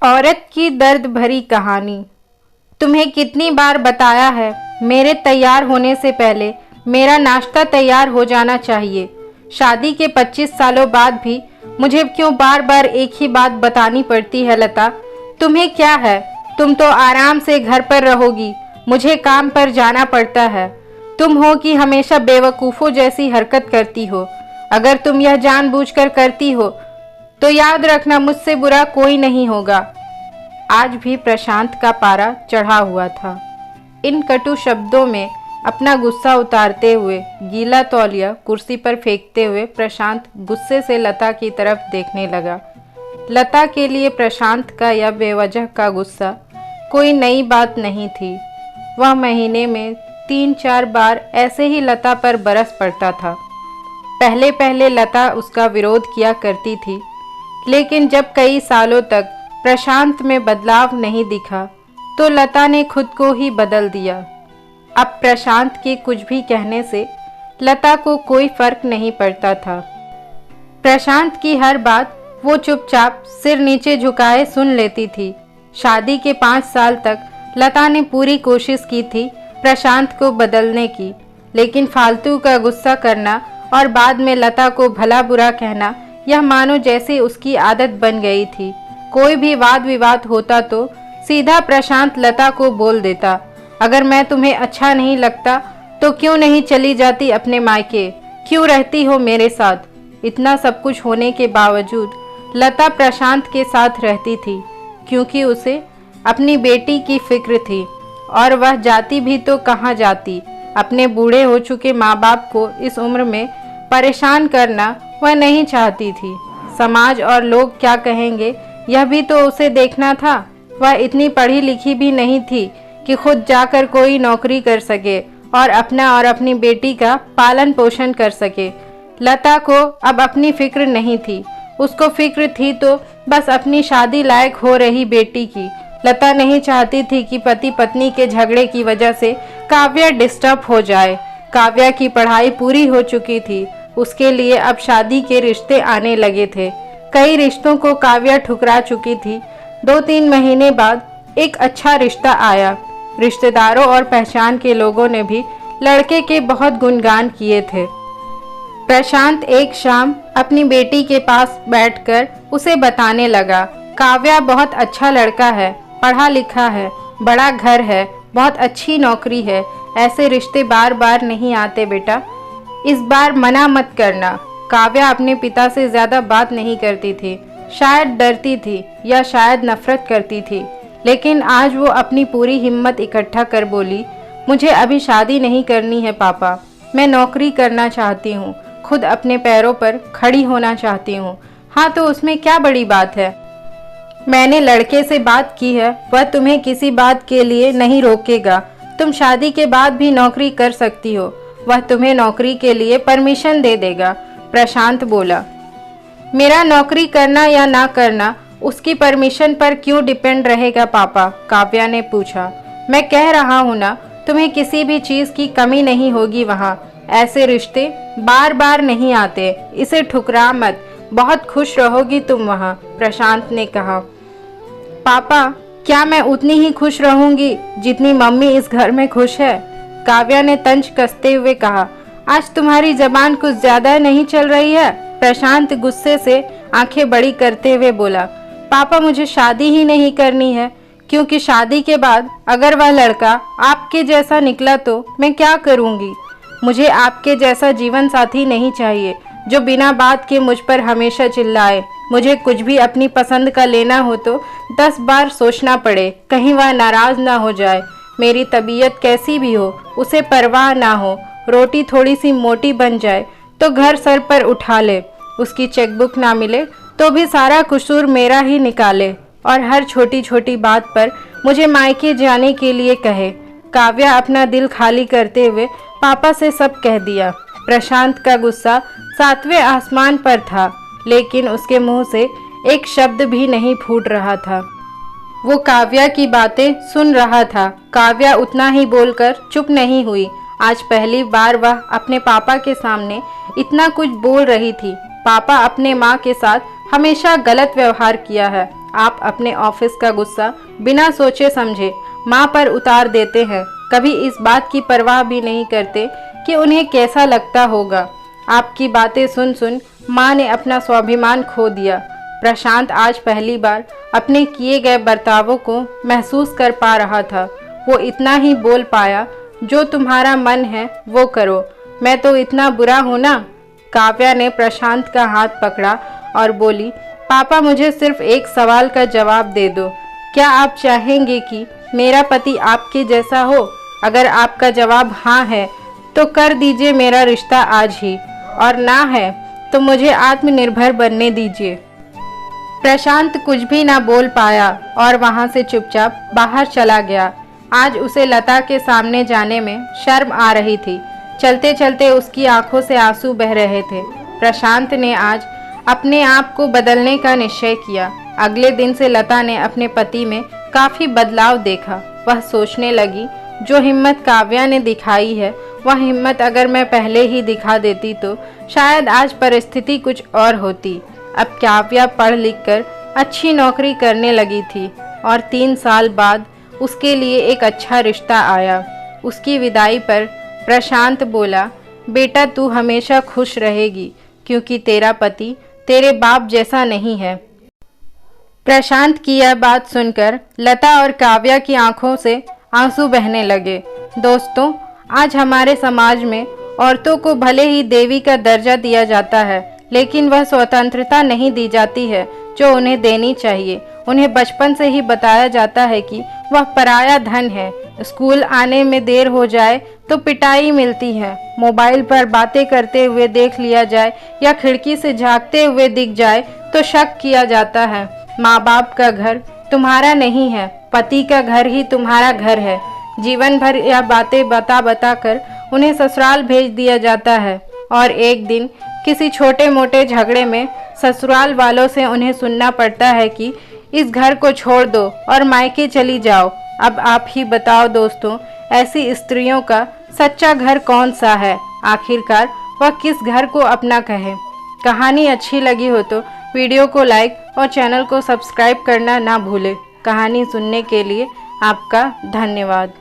औरत की दर्द भरी कहानी। तुम्हें कितनी बार बताया है, मेरे तैयार होने से पहले मेरा नाश्ता तैयार हो जाना चाहिए। शादी के 25 सालों बाद भी मुझे क्यों बार बार एक ही बात बतानी पड़ती है लता? तुम्हें क्या है, तुम तो आराम से घर पर रहोगी, मुझे काम पर जाना पड़ता है। तुम हो कि हमेशा बेवकूफ़ों जैसी हरकत करती हो। अगर तुम यह जानबूझकर करती हो तो याद रखना, मुझसे बुरा कोई नहीं होगा। आज भी प्रशांत का पारा चढ़ा हुआ था। इन कटु शब्दों में अपना गुस्सा उतारते हुए, गीला तौलिया कुर्सी पर फेंकते हुए प्रशांत गुस्से से लता की तरफ देखने लगा। लता के लिए प्रशांत का यह बेवजह का गुस्सा कोई नई बात नहीं थी। वह महीने में 3-4 बार ऐसे ही लता पर बरस पड़ता था। पहले पहले लता उसका विरोध किया करती थी, लेकिन जब कई सालों तक प्रशांत में बदलाव नहीं दिखा तो लता ने खुद को ही बदल दिया। अब प्रशांत के कुछ भी कहने से लता को कोई फर्क नहीं पड़ता था। प्रशांत की हर बात वो चुपचाप सिर नीचे झुकाए सुन लेती थी। शादी के 5 साल तक लता ने पूरी कोशिश की थी प्रशांत को बदलने की, लेकिन फालतू का गुस्सा करना और बाद में लता को भला बुरा कहना, यह मानो जैसे उसकी आदत बन गई थी। कोई भी वाद विवाद होता तो सीधा प्रशांत लता को बोल देता, अगर मैं तुम्हें अच्छा नहीं लगता तो क्यों नहीं चली जाती अपने मायके, क्यों रहती हो मेरे साथ। इतना सब कुछ होने के बावजूद लता प्रशांत के साथ रहती थी, क्योंकि उसे अपनी बेटी की फिक्र थी। और वह जाती भी तो कहाँ जाती, अपने बूढ़े हो चुके माँ बाप को इस उम्र में परेशान करना वह नहीं चाहती थी। समाज और लोग क्या कहेंगे, यह भी तो उसे देखना था। वह इतनी पढ़ी लिखी भी नहीं थी कि खुद जाकर कोई नौकरी कर सके और अपना और अपनी बेटी का पालन पोषण कर सके। लता को अब अपनी फिक्र नहीं थी, उसको फिक्र थी तो बस अपनी शादी लायक हो रही बेटी की। लता नहीं चाहती थी कि पति पत्नी के झगड़े की वजह से काव्या डिस्टर्ब हो जाए। काव्या की पढ़ाई पूरी हो चुकी थी, उसके लिए अब शादी के रिश्ते आने लगे थे। कई रिश्तों को काव्या ठुकरा चुकी थी। 2-3 महीने बाद एक अच्छा रिश्ता आया। रिश्तेदारों और पहचान के लोगों ने भी लड़के के बहुत गुणगान किए थे। प्रशांत एक शाम अपनी बेटी के पास बैठकर उसे बताने लगा, काव्या बहुत अच्छा लड़का है, पढ़ा लिखा है, बड़ा घर है, बहुत अच्छी नौकरी है। ऐसे रिश्ते बार बार नहीं आते बेटा, इस बार मना मत करना। काव्या अपने पिता से ज़्यादा बात नहीं करती थी, शायद डरती थी या शायद नफरत करती थी, लेकिन आज वो अपनी पूरी हिम्मत इकट्ठा कर बोली, मुझे अभी शादी नहीं करनी है पापा, मैं नौकरी करना चाहती हूँ, खुद अपने पैरों पर खड़ी होना चाहती हूँ। हाँ तो उसमें क्या बड़ी बात है, मैंने लड़के से बात की है, वह तुम्हें किसी बात के लिए नहीं रोकेगा। तुम शादी के बाद भी नौकरी कर सकती हो, वह तुम्हें नौकरी के लिए परमिशन दे देगा। प्रशांत बोला, मेरा नौकरी करना या ना करना उसकी परमिशन पर क्यों डिपेंड रहेगा पापा? काव्या ने पूछा। मैं कह रहा हूँ ना, तुम्हें किसी भी चीज़ की कमी नहीं होगी वहाँ। ऐसे रिश्ते बार बार नहीं आते, इसे ठुकरा मत, बहुत खुश रहोगी तुम वहाँ। प्रशांत ने कहा। पापा, क्या मैं उतनी ही खुश रहूंगी जितनी मम्मी इस घर में खुश है? काव्या ने तंज कसते हुए कहा। आज तुम्हारी जबान कुछ ज्यादा नहीं चल रही है? प्रशांत गुस्से से आंखें बड़ी करते हुए बोला, पापा मुझे शादी ही नहीं करनी है, क्योंकि शादी के बाद अगर वह लड़का आपके जैसा निकला तो मैं क्या करूंगी? मुझे आपके जैसा जीवन साथी नहीं चाहिए जो बिना बात के मुझ पर हमेशा चिल्लाए। मुझे कुछ भी अपनी पसंद का लेना हो तो 10 बार सोचना पड़े, कहीं वह नाराज ना हो जाए। मेरी तबीयत कैसी भी हो उसे परवाह ना हो, रोटी थोड़ी सी मोटी बन जाए तो घर सर पर उठा ले, उसकी चेकबुक ना मिले तो भी सारा कसूर मेरा ही निकाले और हर छोटी छोटी बात पर मुझे मायके जाने के लिए कहे। काव्या अपना दिल खाली करते हुए पापा से सब कह दिया। प्रशांत का गुस्सा 7वें आसमान पर था, लेकिन उसके मुंह से एक शब्द भी नहीं फूट रहा था। वो काव्या की बातें सुन रहा था। काव्या उतना ही बोलकर चुप नहीं हुई। आज पहली बार वह अपने पापा के सामने इतना कुछ बोल रही थी। पापा अपने माँ के साथ हमेशा गलत व्यवहार किया है, आप अपने ऑफिस का गुस्सा बिना सोचे समझे माँ पर उतार देते हैं। कभी इस बात की परवाह भी नहीं करते कि उन्हें कैसा लगता होगा। आपकी बातें सुन सुन माँ ने अपना स्वाभिमान खो दिया। प्रशांत आज पहली बार अपने किए गए बर्तावों को महसूस कर पा रहा था। वो इतना ही बोल पाया, जो तुम्हारा मन है वो करो, मैं तो इतना बुरा हूँ ना। काव्या ने प्रशांत का हाथ पकड़ा और बोली, पापा मुझे सिर्फ एक सवाल का जवाब दे दो। क्या आप चाहेंगे कि मेरा पति आपके जैसा हो? अगर आपका जवाब हाँ है तो कर दीजिए मेरा रिश्ता आज ही, और ना है तो मुझे आत्मनिर्भर बनने दीजिए। प्रशांत कुछ भी ना बोल पाया और वहां से चुपचाप बाहर चला गया। आज उसे लता के सामने जाने में शर्म आ रही थी। चलते चलते उसकी आंखों से आंसू बह रहे थे। प्रशांत ने आज अपने आप को बदलने का निश्चय किया। अगले दिन से लता ने अपने पति में काफी बदलाव देखा। वह सोचने लगी, जो हिम्मत काव्या ने दिखाई है वह हिम्मत अगर मैं पहले ही दिखा देती तो शायद आज परिस्थिति कुछ और होती। अब काव्या पढ़ लिख कर अच्छी नौकरी करने लगी थी और 3 साल बाद उसके लिए एक अच्छा रिश्ता आया। उसकी विदाई पर प्रशांत बोला, बेटा तू हमेशा खुश रहेगी क्योंकि तेरा पति तेरे बाप जैसा नहीं है। प्रशांत की यह बात सुनकर लता और काव्या की आंखों से आंसू बहने लगे। दोस्तों, आज हमारे समाज में औरतों को भले ही देवी का दर्जा दिया जाता है, लेकिन वह स्वतंत्रता नहीं दी जाती है जो उन्हें देनी चाहिए। उन्हें बचपन से ही बताया जाता है कि वह पराया धन है। स्कूल आने में देर हो जाए तो पिटाई मिलती है। मोबाइल पर बातें करते हुए देख लिया जाए या खिड़की से झांकते हुए दिख जाए तो शक किया जाता है। माँ बाप का घर तुम्हारा नहीं है, पति का घर ही तुम्हारा घर है। जीवन भर यह बातें बता बता कर उन्हें ससुराल भेज दिया जाता है और एक दिन किसी छोटे मोटे झगड़े में ससुराल वालों से उन्हें सुनना पड़ता है कि इस घर को छोड़ दो और मायके चली जाओ। अब आप ही बताओ दोस्तों, ऐसी स्त्रियों का सच्चा घर कौन सा है? आखिरकार वह किस घर को अपना कहे? कहानी अच्छी लगी हो तो वीडियो को लाइक और चैनल को सब्सक्राइब करना ना भूलें। कहानी सुनने के लिए आपका धन्यवाद।